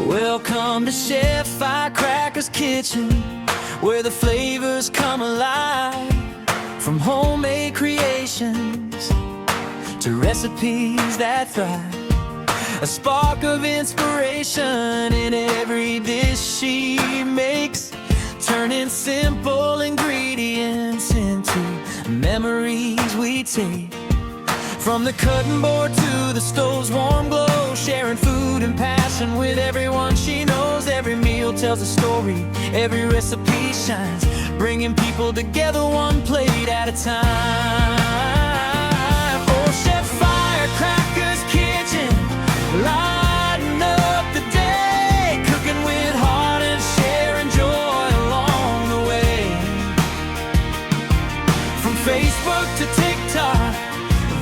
Welcome to Chef Firecracker's kitchen, where the flavors come alive. From homemade creations to recipes that thrive, a spark of inspiration in every dish she makes, turning simple ingredients into memories we take. From the cutting board to the stove's warm glow, sharing food and passion with everyone she knows. Every meal tells a story, every recipe shines, bringing people together one plate at a time. Oh, Chef Firecracker's kitchen, lighting up the day, cooking with heart and sharing joy along the way. From Facebook to TikTok,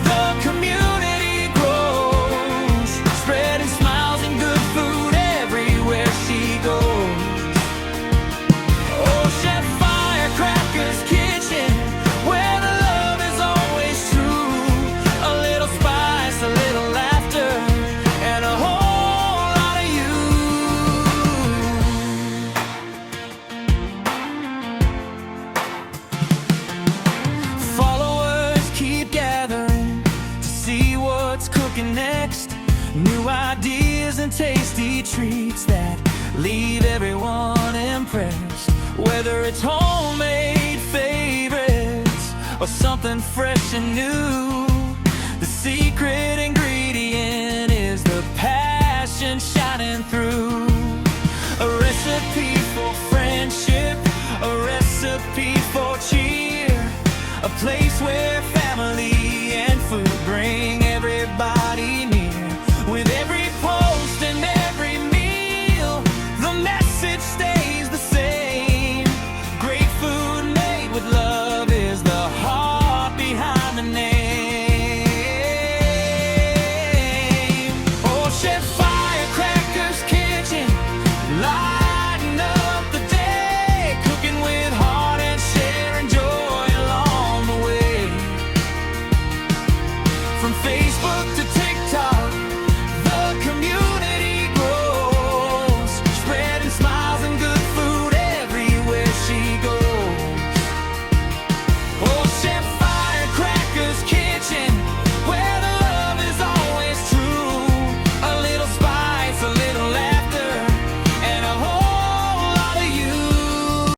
the community grows, spreading smiles and good food everywhere she goes. Oh, Chef Firecracker's kitchen, where the love is always true. A little spice, a little laughter, and a whole lot of you. Followers keep gathering to see what's cooking next. New ideas and tasty treats that leave everyone impressed. Whether it's homemade favorites or something fresh and new, the secret ingredient is the passion shining through. A recipe for friendship, a recipe for cheer, a place where family